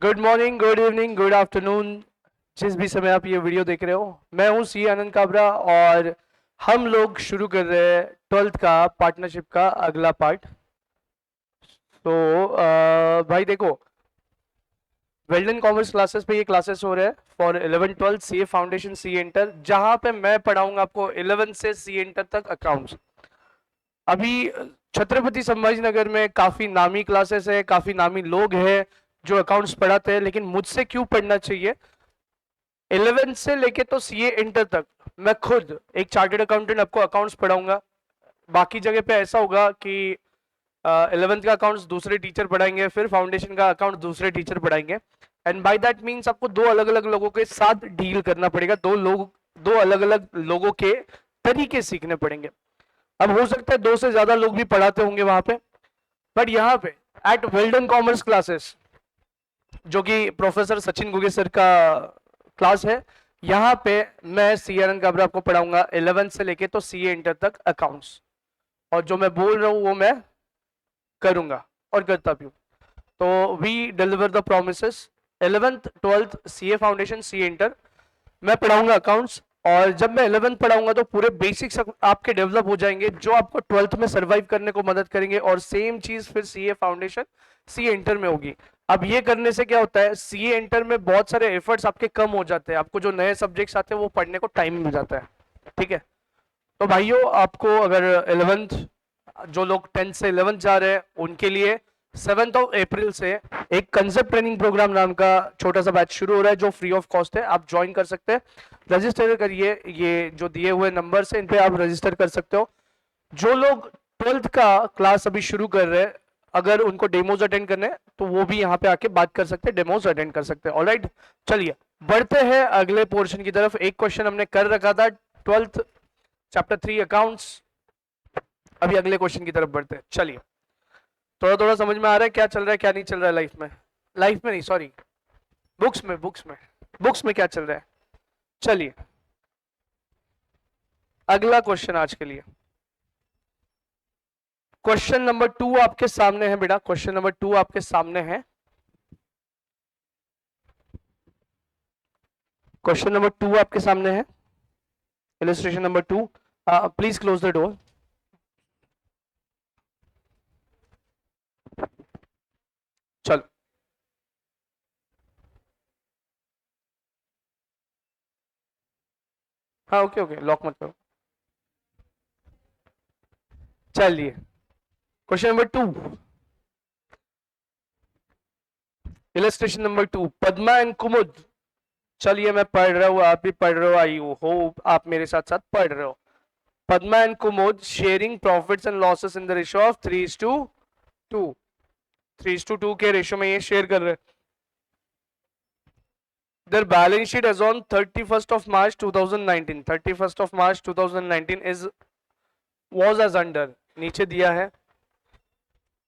Good morning, good evening, good afternoon. जिस भी समय आप ये वीडियो देख रहे हो, मैं हूँ सी आनंद काबरा और हम लोग शुरू कर रहे हैं 12th का पार्टनरशिप का अगला पार्ट। तो भाई देखो, वेल्डन कॉमर्स क्लासेस पे ये क्लासेस हो रहे हैं for 11 12 C A foundation C inter, जहां पे मैं पढ़ाऊंगा आपको 11 से सी इंटर तक अकाउंट्स। अभी छत्रपति संभाजी नगर में काफी नामी क्लासेस है, काफी नामी लोग हैं जो अकाउंट्स पढ़ाते हैं, लेकिन मुझसे क्यों पढ़ना चाहिए? 11 से लेके तो सीए इंटर तक मैं खुद एक चार्टेड अकाउंटेंट आपको अकाउंट्स पढ़ाऊंगा। बाकी जगह पे ऐसा होगा कि 11th का अकाउंट्स दूसरे टीचर पढ़ाएंगे, फिर फाउंडेशन का अकाउंट दूसरे टीचर पढ़ाएंगे। एंड बाय दैट मीन्स आपको दो अलग अलग लोगों के साथ डील करना पड़ेगा, दो अलग अलग लोगों के तरीके सीखने पड़ेंगे। अब हो सकता है दो से ज्यादा लोग भी पढ़ाते होंगे वहां पे, बट यहाँ पे एट वेल्डन कॉमर्स क्लासेस, जो कि प्रोफेसर सचिन गुगे सर का क्लास है, यहाँ पे मैं सी आनंद काबरा आपको पढ़ाऊंगा 11 से लेके तो सीए इंटर तक अकाउंट्स। और जो मैं बोल रहा हूँ वो मैं करूंगा और करता भी हूँ। तो we deliver the promise. 11th 12th CA foundation C inter मैं पढ़ाऊंगा अकाउंट्स। और जब मैं 11th पढ़ाऊंगा तो पूरे बेसिक्स आपके डेवलप हो जाएंगे, जो आपको 12th में सरवाइव करने को मदद करेंगे। और सेम चीज फिर सीए फाउंडेशन सीए इंटर में होगी। अब ये करने से क्या होता है, सीए इंटर में बहुत सारे एफर्ट्स आपके कम हो जाते हैं, आपको जो नए सब्जेक्ट्स आते हैं वो पढ़ने को टाइम मिल जाता है। ठीक है, तो भाइयों आपको अगर 11th, जो लोग 10th से 11th जा रहे हैं उनके लिए 7th ऑफ अप्रैल से एक कंसेप्ट ट्रेनिंग प्रोग्राम नाम का छोटा सा बैच शुरू हो रहा है, जो फ्री ऑफ कॉस्ट है। आप ज्वाइन कर सकते हैं, रजिस्टर करिए। ये जो दिए हुए नंबर से इन पे आप रजिस्टर कर सकते हो। जो लोग 12th का क्लास अभी शुरू कर रहे हैं, अगर उनको डेमोज अटेंड करने हैं तो वो भी यहाँ पे आके बात कर सकते हैं, डेमोज अटेंड कर सकते हैं। ऑलराइट, चलिए बढ़ते हैं अगले पोर्शन की तरफ। एक क्वेश्चन हमने कर रखा था 12th चैप्टर 3 अकाउंट्स। अभी अगले क्वेश्चन की तरफ बढ़ते हैं। चलिए, थोड़ा थोड़ा समझ में आ रहा है क्या चल रहा है क्या नहीं चल रहा है लाइफ में? लाइफ में नहीं, सॉरी, बुक्स में क्या चल रहा है। चलिए, अगला क्वेश्चन आज के लिए क्वेश्चन नंबर 2 आपके सामने है बेटा। क्वेश्चन नंबर 2 आपके सामने है। क्वेश्चन नंबर 2 आपके सामने है। Illustration number 2। Please close the door. चलो, हाँ ओके ओके, लॉक मत करो। चलिए, question number 2, illustration number 2, Padma and Kumud. चलिए, मैं पढ़ रहा हूँ, आप भी पढ़ रहे हो, आई होप आप मेरे साथ साथ पढ़ रहे हो। Padma and Kumud sharing profits and losses in the ratio of 3:2। 3:2 के रेशियो में ये शेयर कर रहे हैं। Their balance sheet as on 31st of March 2019, 31st of March 2019 is was as under। नीचे दिया है,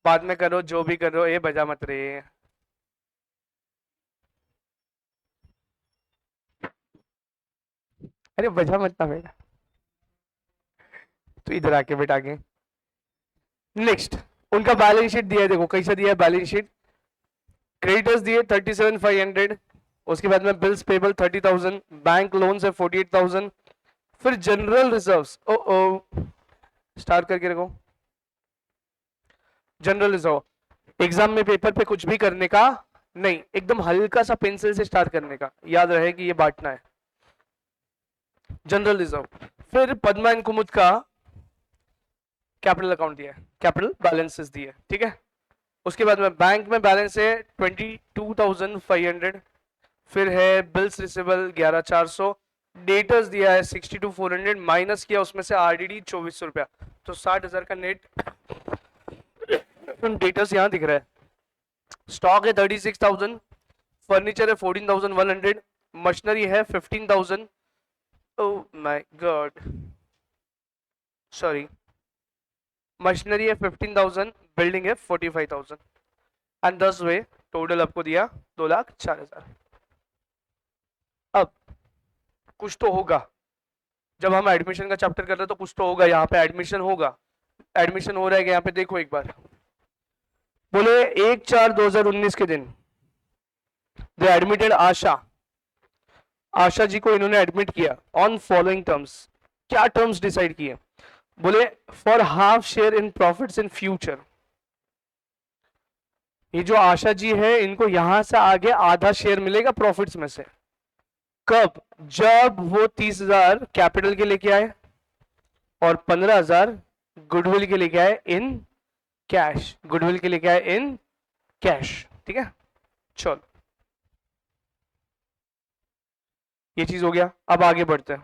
बाद में करो जो भी करो, ये बजा मत रहे। अरे बजा मत ना बेटा, तो इधर आके बेटा आगे। नेक्स्ट, उनका बैलेंस शीट दिया है, देखो कैसा दिया है बैलेंस शीट। क्रेडिटर्स दिए 37,500, उसके बाद में बिल्स पेबल 30,000, बैंक लोन है 48,000, फिर जनरल रिजर्व्स, ओ ओ स्टार्ट करके रखो। जनरल रिजर्व एग्जाम में पेपर पे कुछ भी करने का नहीं, एकदम हल्का सा पेंसिल से स्टार्ट करने का, याद रहे कि ये बांटना है। जनरल रिजर्व, फिर पद्मा एंड कुमुद का कैपिटल अकाउंट दिया है, कैपिटल बैलेंसेस दिए, ठीक है। उसके बाद में बैंक में बैलेंस है 22,500, फिर है बिल्स रिसीवेबल 11,400, डेटर्स दिया है 62,400, माइनस किया उसमें से आरडीडी 2,400 रुपया, तो 60,000 का नेट डेटर्स यहाँ दिख रहा है। स्टॉक है 36,000, फर्नीचर है 14,100, मशीनरी है 15,000। Oh my God, sorry, machinery है 15,000, बिल्डिंग है 45,000, एंड 10 वे टोटल आपको दिया 2,04,000। अब कुछ तो होगा, जब हम एडमिशन का चैप्टर कर रहे हैं तो कुछ तो होगा। यहाँ पे एडमिशन होगा, एडमिशन हो रहा है, यहाँ पे देखो एक बार। बोले 1/4/2019 के दिन दे एडमिटेड आशा, आशा जी को इन्होंने एडमिट किया ऑन फॉलोइंग टर्म्स। क्या टर्म्स डिसाइड किए? बोले for half share in profits in future. ये जो आशा जी है इनको यहां से आगे आधा शेयर मिलेगा प्रॉफिट्स में से। कब? जब वो 30,000 कैपिटल के लेके आए और 15,000 गुडविल के लेके आए इन कैश, गुडविल के लेके आए इन कैश। ठीक है, चलो ये चीज हो गया। अब आगे बढ़ते हैं।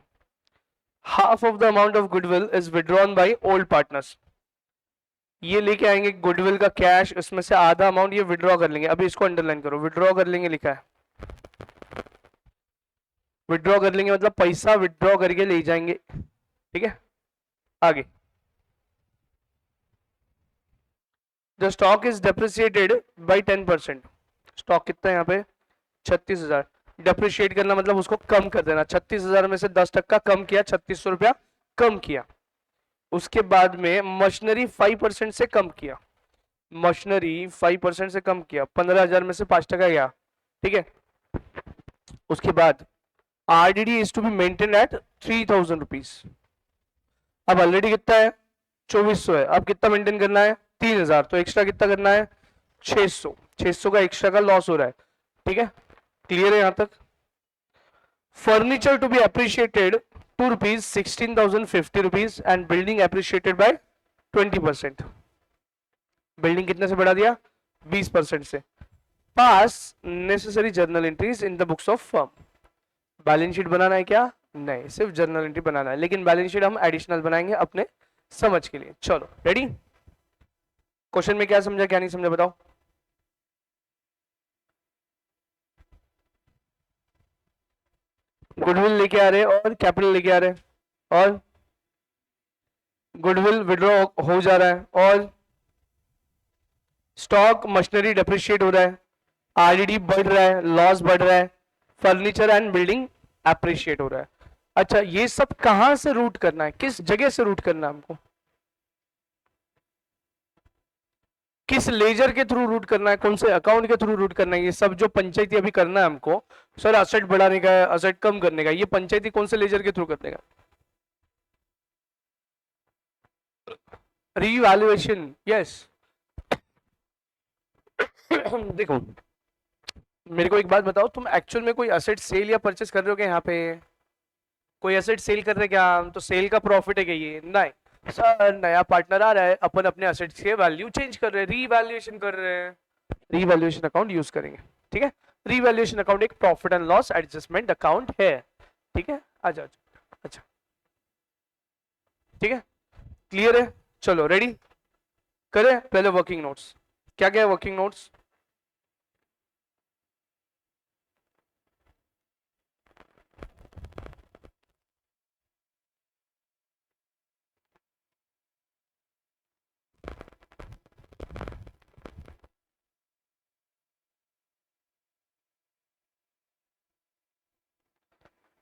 Half of the amount of goodwill is withdrawn by old partners. ये लेके आएंगे गुडविल का कैश, उसमें से आधा अमाउंट ये विड्रॉ कर लेंगे। अभी इसको अंडरलाइन करो, विड्रॉ कर लेंगे लिखा है। विड्रॉ कर लेंगे मतलब पैसा विड्रॉ करके ले जाएंगे। ठीक है, आगे। The stock is depreciated by 10%। Stock कितना है यहाँ पे? 36,000। डेप्रिशिएट करना मतलब उसको कम कर देना। 36,000 में से 10% कम किया, 3600 रुपया कम किया। उसके बाद में मशीनरी 5% से कम किया, मशीनरी 5% से कम किया, 15,000 में से 5% गया। ठीक है, उसके बाद RDD is to be maintain at 3,000 rupees. अब ऑलरेडी कितना है? 2400 है। अब कितना मेंटेन करना है? 3,000। तो एक्स्ट्रा कितना करना है? 600। 600 का एक्स्ट्रा का लॉस हो रहा है। ठीक है, क्लियर है यहां तक? Furniture to be appreciated 2 rupees 16,050 rupees and building appreciated by 20%। Building कितने से बढ़ा दिया? 20% से। Pass necessary journal entries in the books of firm. Balance sheet बनाना है क्या? नहीं, सिर्फ जर्नल एंट्री बनाना है, लेकिन बैलेंस शीट हम एडिशनल बनाएंगे अपने समझ के लिए। चलो रेडी? क्वेश्चन में क्या समझा क्या नहीं समझा बताओ। गुडविल लेके आ रहे और कैपिटल लेके आ रहे और गुडविल विड्रॉ हो जा रहा है और स्टॉक मशीनरी डेप्रिशिएट हो रहा है, आरडीडी बढ़ रहा है, लॉस बढ़ रहा है, फर्नीचर एंड बिल्डिंग अप्रिशिएट हो रहा है। अच्छा, ये सब कहां से रूट करना है? किस जगह से रूट करना है हमको? किस लेजर के थ्रू रूट करना है? कौन से अकाउंट के थ्रू रूट करना है? ये सब जो पंचायती अभी करना है हमको, सर असेट बढ़ाने का है, असेट कम करने का, ये पंचायती कौन से लेजर के थ्रू करने का? Revaluation, yes. देखो मेरे को एक बात बताओ, तुम एक्चुअल में कोई असेट सेल या परचेस कर रहे हो क्या? यहाँ पे कोई एसेट सेल कर रहे हैं क्या? तो सेल का प्रॉफिट है क्या ये? नहीं सर, नया पार्टनर आ रहा है, अपन अपने एसेट्स के वैल्यू चेंज कर रहे हैं, रीवैल्यूएशन कर रहे हैं, रीवैल्यूएशन अकाउंट यूज करेंगे। ठीक है, रीवैल्यूएशन अकाउंट एक profit and loss adjustment account है। ठीक है, आ जाओ। अच्छा ठीक है, क्लियर है? चलो रेडी करें पहले वर्किंग नोट्स। क्या क्या है working notes?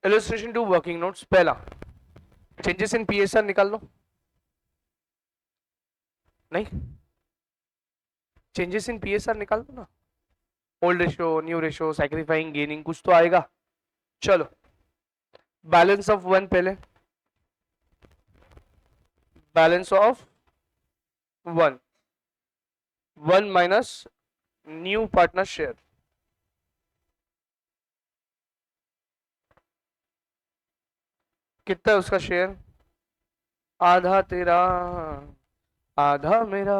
Illustration to working notes. पहला, चेंजेस इन पीएसआर निकाल लो। नहीं, चेंजेस इन पीएसआर निकाल दो ना। Old ratio, new ratio, sacrificing, gaining, कुछ तो आएगा। चलो बैलेंस ऑफ वन पहले, balance of one, one minus new partner share. कितना है उसका शेयर? आधा तेरा आधा मेरा,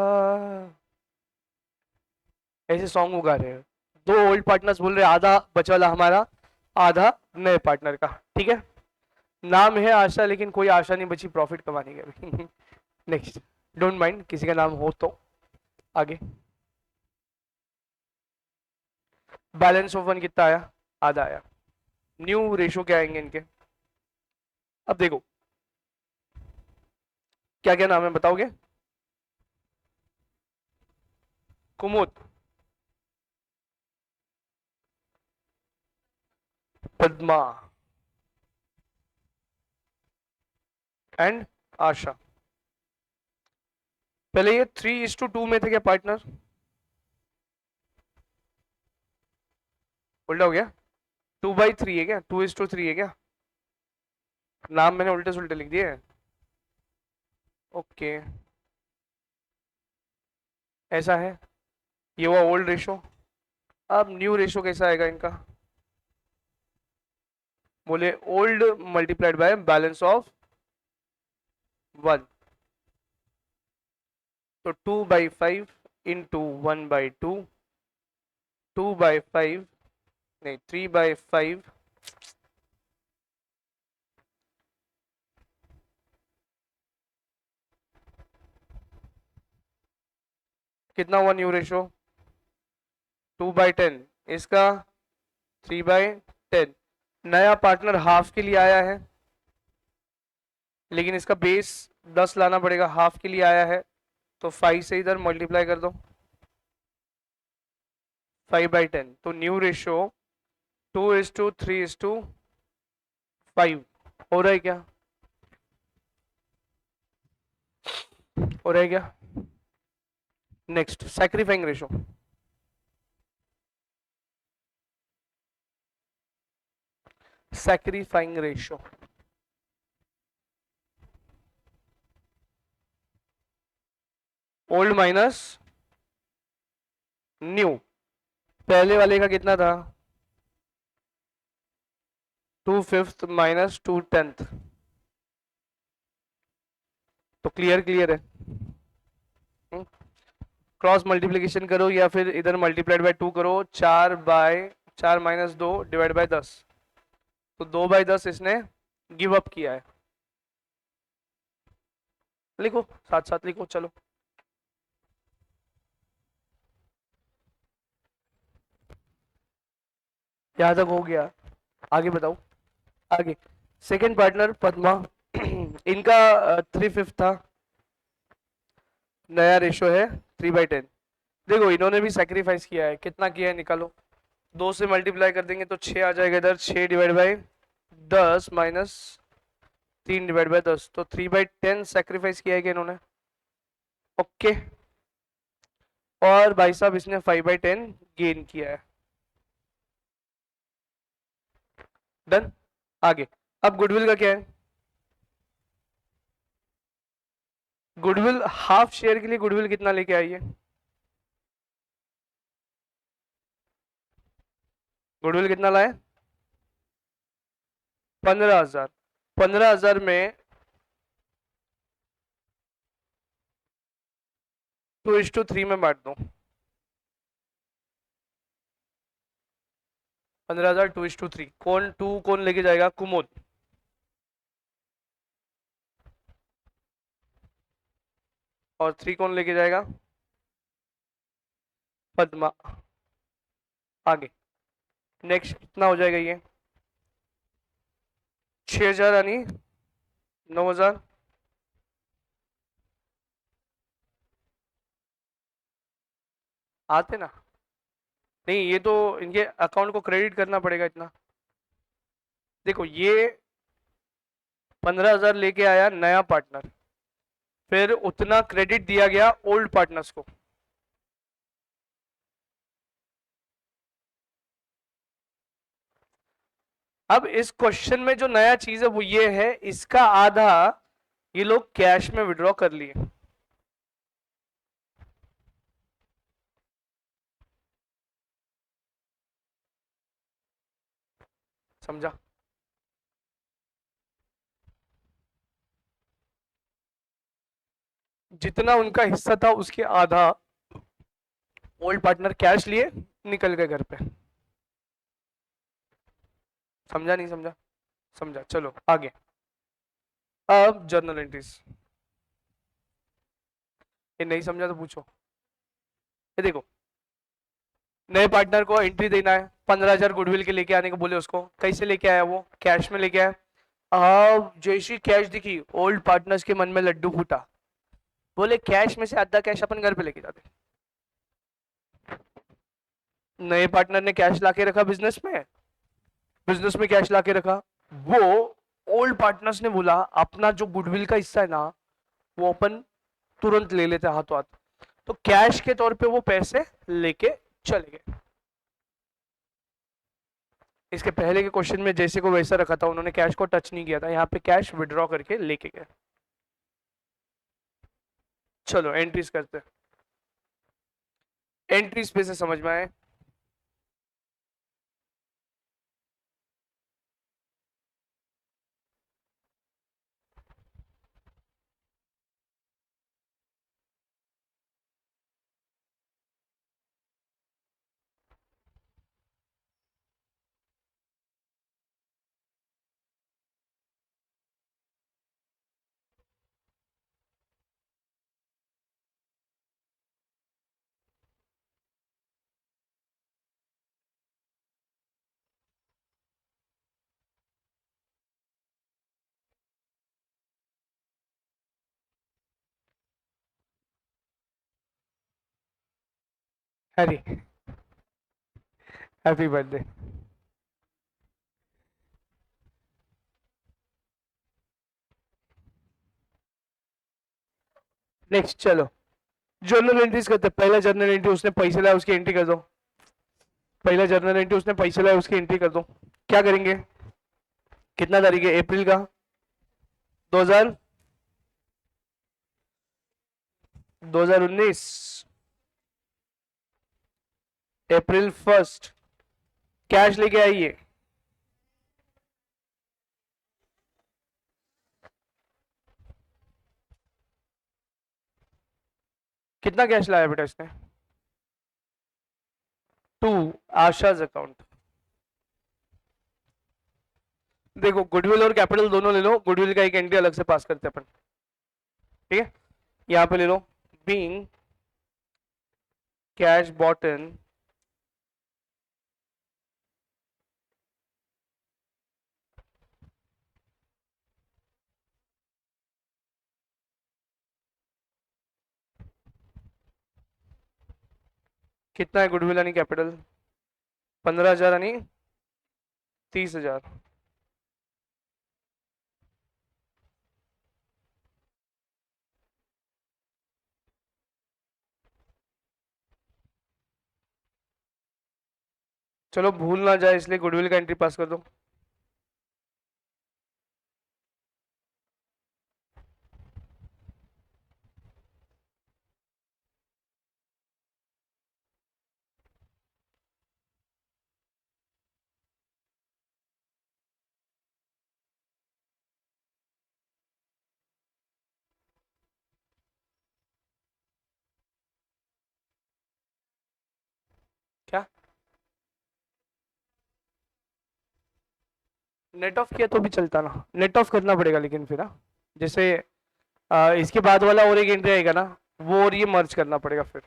ऐसे सॉन्ग उगा रहे हैं। दो ओल्ड पार्टनर्स बोल रहे आधा बचा वाला हमारा, आधा नए पार्टनर का। ठीक है, नाम है आशा, लेकिन कोई आशा नहीं बची प्रॉफिट कमाने की अभी। नेक्स्ट, डोंट माइंड किसी का नाम हो तो। आगे बैलेंस ऑफ वन कितना आया? आधा आया। न्यू रेशो क्या आएंगे इनके? अब देखो क्या क्या नाम है बताओगे? कुमुद, पद्मा एंड आशा। पहले ये 3:2 में थे क्या पार्टनर? उल्टा हो गया, 2/3 है क्या, 2:3 है क्या? नाम मैंने उल्टे सुल्टे लिख दिए। ओके, ऐसा है, ये हुआ ओल्ड रेशो। अब न्यू रेशो कैसा आएगा इनका? बोले old multiplied by balance of 1, तो 2/5 इंटू 1/2, 2/5 नहीं 3/5, कितना हुआ न्यू रेशो? 2/10, इसका 3/10। नया पार्टनर हाफ के लिए आया है, लेकिन इसका बेस 10 लाना पड़ेगा, हाफ के लिए आया है, तो 5 से इधर मल्टीप्लाई कर दो, 5/10। तो न्यू रेशो 2:3:5 हो रहा है क्या? हो रहा है क्या? Next sacrificing ratio, sacrificing ratio old minus new. पहले वाले का कितना था? 2/5 माइनस 2/10, तो क्लियर क्लियर है। क्रॉस मल्टीप्लीकेशन करो या फिर इधर मल्टीप्लाइड बाय 2 करो, 4/4 माइनस 2 डिवाइड बाय 10, तो 2/10 इसने गिव अप किया है। लिखो, साथ साथ लिखो, चलो। यहां तक हो गया, आगे बताओ। आगे सेकंड पार्टनर पद्मा, इनका 3/5 था, नया रेशो है 3/10। देखो इन्होंने भी सेक्रीफाइस किया है, कितना किया है निकालो, 2 से मल्टीप्लाई कर देंगे तो 6 आ जाएगा इधर, 6 divide by 10 minus 3 divide by 10, तो 3/10 सेक्रीफाइस किया है कि इन्होंने? ओके, और भाई साहब इसने 5/10 गेन किया है। डन। आगे, अब गुडविल का क्या है? गुडविल हाफ शेयर के लिए गुडविल कितना लेके आई है? गुडविल कितना लाए? 15,000। 15,000 में 2:3 में बांट दो, 15,000 2:3, कौन 2 कौन लेके जाएगा? कुमुद। और 3 कौन लेके जाएगा? पद्मा। आगे नेक्स्ट कितना हो जाएगा ये? 6,000 यानी 9,000। आते ना? नहीं, ये तो इनके अकाउंट को क्रेडिट करना पड़ेगा इतना। देखो ये 15,000 लेके आया नया पार्टनर, फिर उतना क्रेडिट दिया गया ओल्ड पार्टनर्स को। अब इस क्वेश्चन में जो नया चीज है वो ये है, इसका आधा ये लोग कैश में विड्रॉ कर लिए। समझा? जितना उनका हिस्सा था उसके आधा ओल्ड पार्टनर कैश लिए निकल गए घर पे। समझा नहीं समझा? समझा, चलो आगे। अब जर्नल एंट्रीज, ये नहीं समझा तो पूछो। ये देखो, नए पार्टनर को एंट्री देना है, 15,000 गुडविल के लेके आने को बोले उसको, कैसे लेके आया? वो कैश में लेके आया। जैसी कैश दिखी ओल्ड पार्टनर्स के मन में लड्डू फूटा, बोले कैश में से आधा कैश अपन घर पे लेके जाते। नए पार्टनर ने कैश लाके रखा बिजनेस में, बिजनेस में कैश लाके रखा, वो ओल्ड पार्टनर्स ने बोला अपना जो गुडविल का हिस्सा है ना वो अपन तुरंत ले लेते हाथों हाथ, तो कैश के तौर पे वो पैसे लेके चले गए। इसके पहले के क्वेश्चन में जैसे को वैसा रखा था, उन्होंने कैश को टच नहीं किया था, यहाँ पे कैश विड्रॉ करके लेके गए। चलो एंट्रीज करते हैं, एंट्रीज पे से समझ में आए। Harry, happy birthday. नेक्स्ट चलो जर्नल एंट्रीज करते हैं। पहला जर्नल एंट्री, उसने पैसे लाए उसकी एंट्री कर दो। पहला जर्नल एंट्री, उसने पैसे लाए उसकी एंट्री कर दो। क्या करेंगे, कितना तारीख है, अप्रैल का 2000 2019, अप्रैल 1, कैश लेके आइए। कितना कैश लाया बेटा इसने, टू आशाज अकाउंट। देखो गुडविल और कैपिटल दोनों ले लो, गुडविल का एक एंट्री अलग से पास करते हैं अपन, ठीक है। यहां पे ले लो, बीइंग कैश बॉट इन कितना है गुडविल यानी कैपिटल, 15,000 यानी 30,000। चलो भूल ना जाए इसलिए गुडविल का एंट्री पास कर दो। क्या नेट ऑफ किया तो भी चलता ना, नेट ऑफ करना पड़ेगा लेकिन फिर हाँ, जैसे इसके बाद वाला और एक एंट्री आएगा ना, वो और ये मर्ज करना पड़ेगा फिर।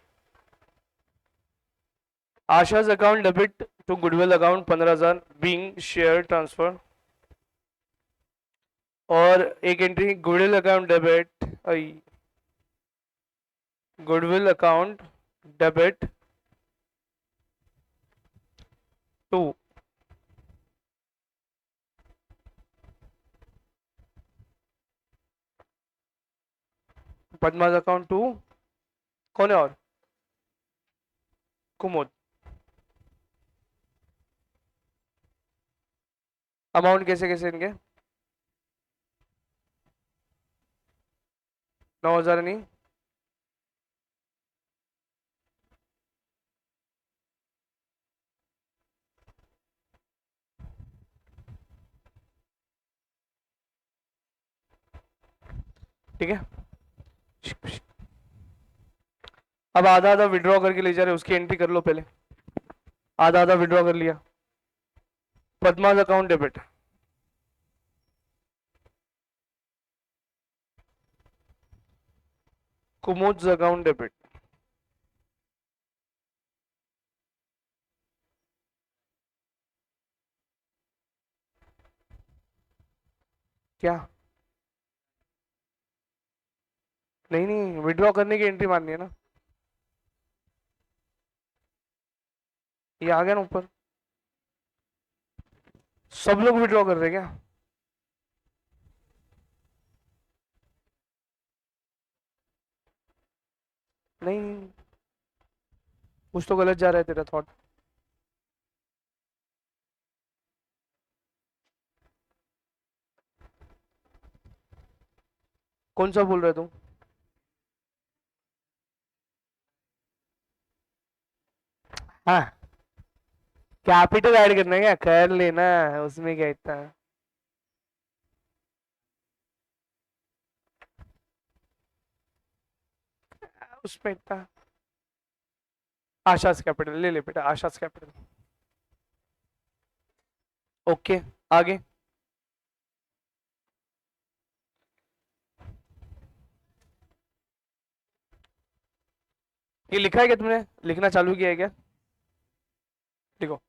Asha's account debit to goodwill account 15,000 being share transfer, और एक entry goodwill account debit, goodwill account debit to Padma's account to, कौन है और, कुमुद। अमाउंट कैसे कैसे इनके, 9,000 नहीं, ठीक है। अब आधा आधा विड्रॉ करके ले जा रहे, उसकी एंट्री कर लो पहले। आधा आधा विड्रॉ कर लिया, पद्माज अकाउंट डेबिट, कुमुद अकाउंट डेबिट। क्या, नहीं नहीं विड्रॉ करने की एंट्री मारनी है ना, ये आ गया ना ऊपर। सब लोग विड्रॉ कर रहे हैं क्या, नहीं कुछ तो गलत जा रहा है तेरा थॉट। कौन सा बोल रहा है तू? हाँ, कैपिटल ऐड करना है क्या? कर लेना, उसमें क्या इतना। उसमें इतना। आशास कैपिटल ले ले बेटा, आशास कैपिटल। ओके, आगे। ये लिखा है क्या तुमने? लिखना चालू किया है क्या? लिखो,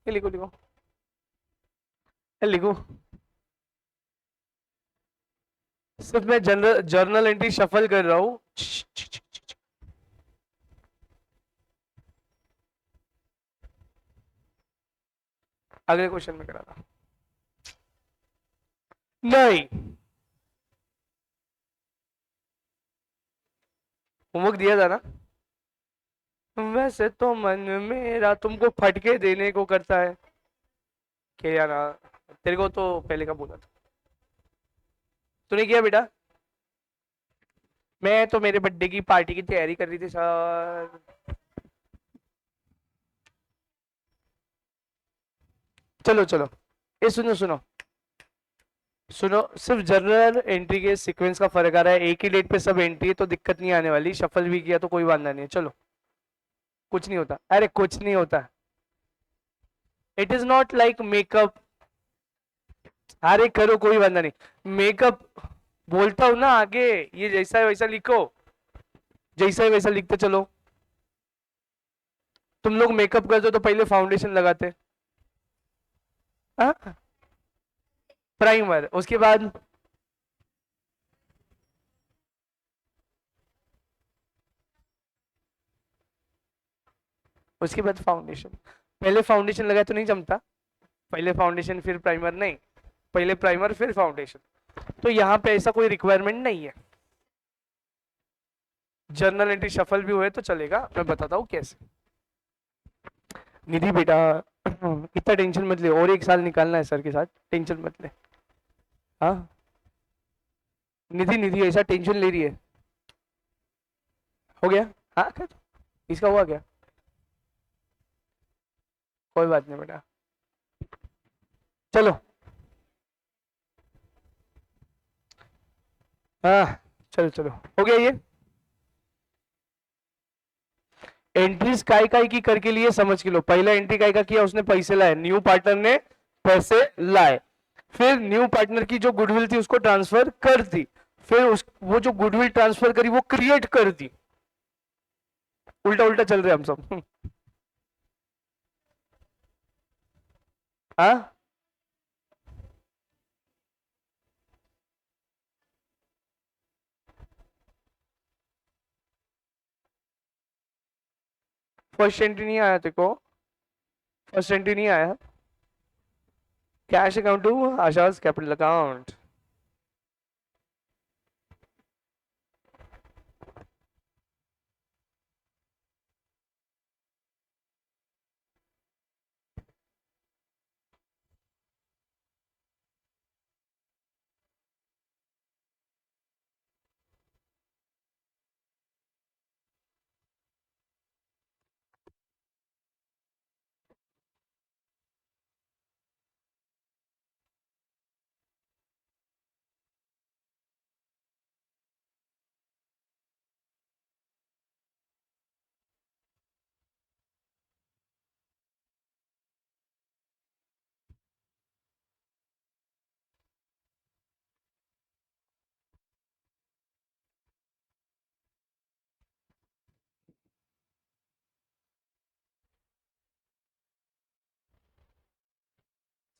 ये लिखो लिखो, ये लिखो। सिर्फ मैं जनरल जर्नल एंट्री शफल कर रहा हूँ। अगले क्वेश्चन में करा था। नहीं, होमवर्क दिया था ना। वैसे तो मन मेरा तुमको फटके देने को करता है। क्या ना, तेरे को तो पहले का बोला था। तूने किया बेटा? मैं तो मेरे बर्थडे की पार्टी की तैयारी कर रही थी सर। चलो चलो, ये सुनो सुनो सुनो, सिर्फ जर्नल एंट्री के सीक्वेंस का फर्क आ रहा है। एक ही डेट पे सब एंट्री है तो दिक्कत नहीं आने वाली, शफल भी किया तो कोई वादा नहीं है। चलो, कुछ नहीं होता, अरे कुछ नहीं होता। It is not like makeup. अरे करो, कोई वादा नहीं। मेकअप बोलता हूं ना आगे, ये जैसा है वैसा लिखो, जैसा है वैसा लिखते चलो। तुम लोग मेकअप करते हो तो पहले फाउंडेशन लगाते, हाँ? प्राइमर, उसके बाद उसके बाद फाउंडेशन। पहले फाउंडेशन लगाए तो नहीं जमता। पहले फाउंडेशन फिर प्राइमर नहीं, पहले प्राइमर फिर फाउंडेशन। तो यहाँ पे ऐसा कोई रिक्वायरमेंट नहीं है। जर्नल एंट्री शफल भी हुए तो चलेगा, मैं बताता हूँ कैसे। निधि बेटा, इतना टेंशन मत ले, और एक साल निकालना है सर के साथ, टेंशन मत ले। हाँ, निधि निधि ऐसा टेंशन ले रही है। हो गया? हाँ कर। इसका हुआ क्या? कोई बात नहीं बेटा, चलो। हाँ, चलो चलो, हो गया ये। एंट्रीज काय काय की करके लिए समझ के लो। पहला एंट्री काय का किया, उसने पैसे लाए, न्यू पार्टनर ने पैसे लाए। फिर न्यू पार्टनर की जो गुडविल थी उसको ट्रांसफर कर दी। फिर वो जो गुडविल ट्रांसफर करी वो क्रिएट कर दी। उल्टा उल्टा चल रहे हम सब। हाँ, फर्स्ट एंट्री नहीं आया तेरे को? फर्स्ट एंट्री नहीं आया? Cash account to Asha's capital account.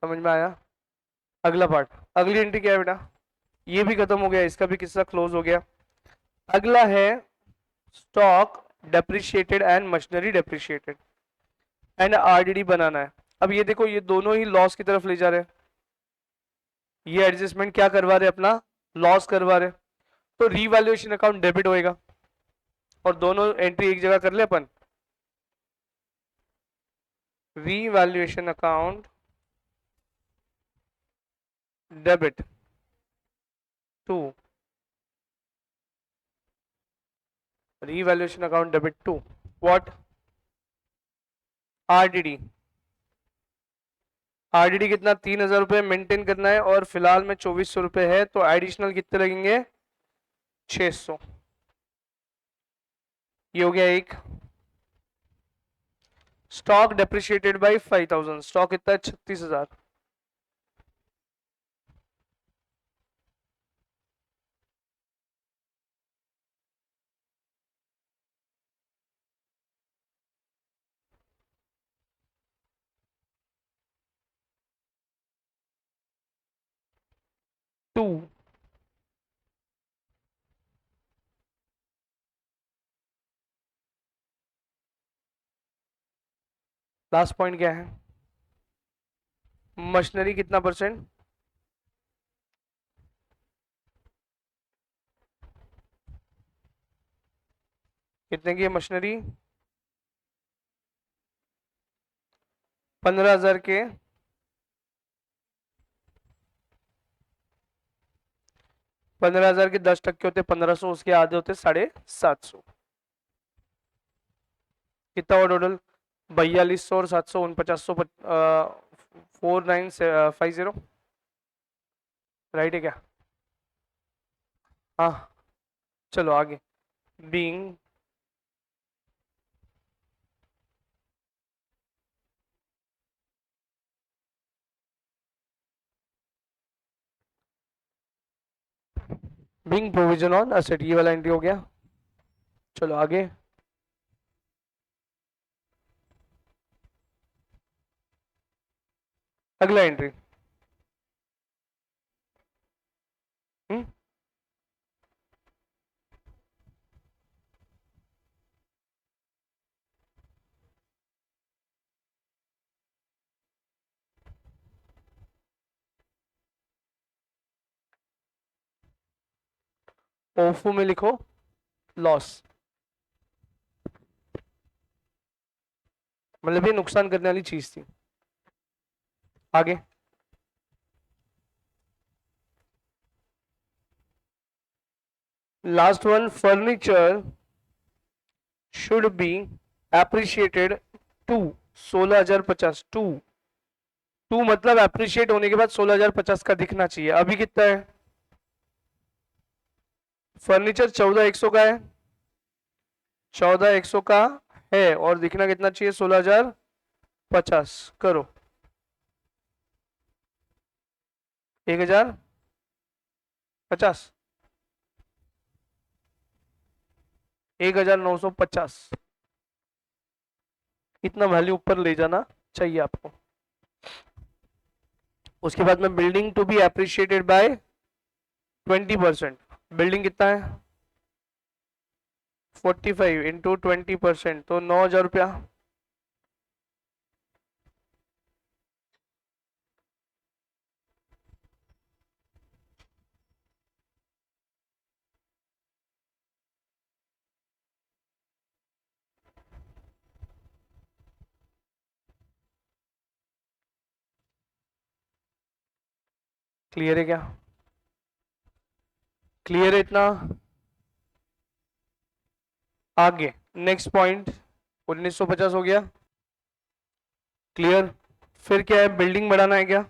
समझ में आया? अगला पार्ट, अगली एंट्री क्या है बेटा? ये भी खत्म हो गया, इसका भी किस्सा क्लोज हो गया। अगला है stock depreciated and machinery depreciated and RDD बनाना है। अब ये देखो, ये दोनों ही लॉस की तरफ ले जा रहे हैं। ये एडजस्टमेंट क्या करवा रहे, अपना लॉस करवा रहे। तो रीवैल्यूएशन अकाउंट डेबिट होएगा, और दोनों एंट्री एक जगह कर ले अपन। Revaluation account debit to revaluation account debit to what? RDD. RDD कितना? 3,000 रुपये मेंटेन करना है और फिलहाल में 2,400 रुपये है, तो एडिशनल कितने लगेंगे? 600। ये हो गया एक। Stock depreciated by 5,000। स्टॉक कितना है? 36,000। टू। लास्ट पॉइंट क्या है? मशीनरी कितना परसेंट? कितने की है मशीनरी? 15,000 के 15,000 के 10% होते 1,500, उसके आधे होते 750। कितना हुआ टोटल? 4,200 और 700 4900, 4950। राइट है क्या? हाँ। चलो आगे। Being being provision on asset, ये वाला एंट्री हो गया। चलो आगे। अगला एंट्री। ओफो में लिखो लॉस, मतलब ये नुकसान करने वाली चीज थी। आगे। Last one, furniture should be appreciated to 16,050। To मतलब एप्रिशिएट होने के बाद 16,050 का दिखना चाहिए। अभी कितना है? फर्नीचर 14,100 का है, 14,100 का है और दिखना कितना चाहिए? 16,050। करो 1,050, 1,950। इतना वैल्यू ऊपर ले जाना चाहिए आपको। उसके बाद में building to be appreciated by 20%। Building कितना है? 45 इंटू 20%, तो 9,000 रुपया। क्लियर है क्या? क्लियर है इतना? आगे नेक्स्ट पॉइंट 1,950 हो गया। क्लियर। फिर क्या है? बिल्डिंग बढ़ाना है क्या?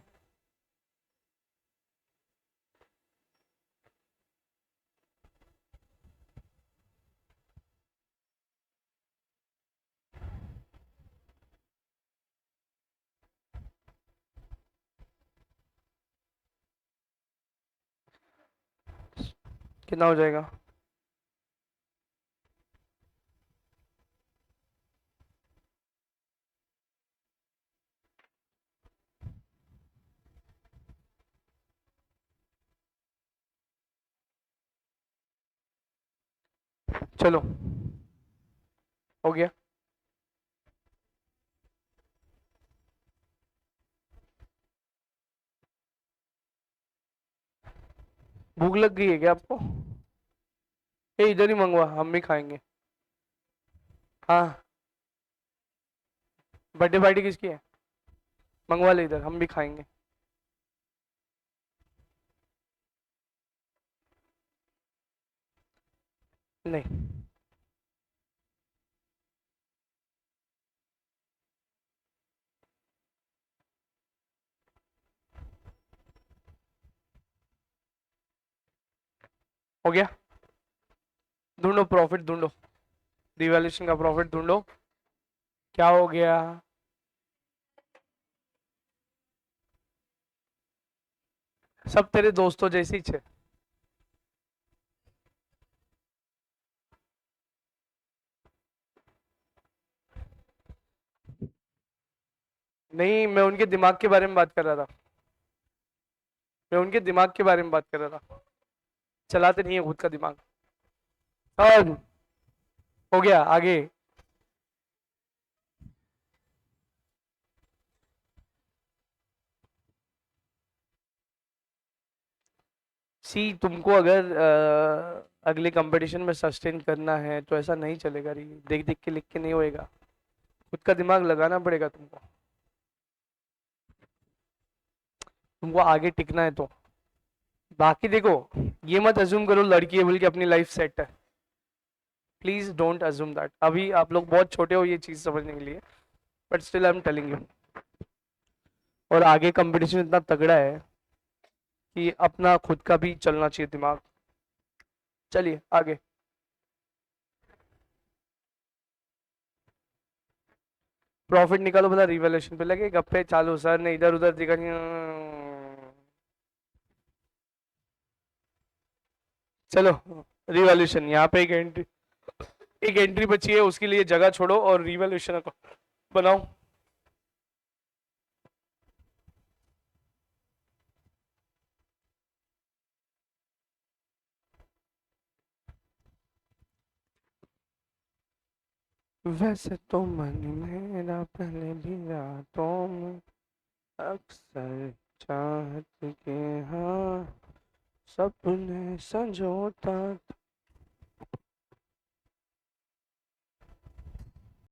कितना हो जाएगा? चलो हो गया। भूख लग गई है क्या आपको? ये इधर ही मंगवा, हम भी खाएंगे। हाँ। बर्थडे पार्टी किसकी है? मंगवा ले इधर, हम भी खाएंगे। नहीं। हो गया? ढूंढो प्रॉफिट, ढूंढो रिवैल्यूएशन का प्रॉफिट ढूंढो। क्या हो गया? सब तेरे दोस्तों जैसी छे। नहीं, मैं उनके दिमाग के बारे में बात कर रहा था। मैं उनके दिमाग के बारे में बात कर रहा था। चलाते नहीं है खुद का दिमाग। और हो गया आगे। सी तुमको अगर अगले कंपटीशन में सस्टेन करना है तो ऐसा नहीं चलेगा। री देख देख के लिख के नहीं होएगा, खुद का दिमाग लगाना पड़ेगा तुमको। तुमको आगे टिकना है तो। बाकी देखो, ये मत अज्यूम करो लड़की है बोल के अपनी लाइफ सेट है। Please don't assume that. अभी आप लोग बहुत छोटे हो ये चीज समझने के लिए, but still I am telling you. और आगे कंपटीशन इतना तगड़ा है कि अपना खुद का भी चलना चाहिए दिमाग। चलिए आगे। प्रॉफिट निकालो, बता रिवैल्यूएशन पे लगे गप्पे चालू। सर ने इधर उधर दिखा। चलो रिवॉल्यूशन, यहाँ पे एक एंट्री बची है, उसके लिए जगह छोड़ो और रिवॉल्यूशन बनाओ। वैसे तो मन मेरा पहले भी रातों में अक्सर चाहत के हाँ सपने संजोता था।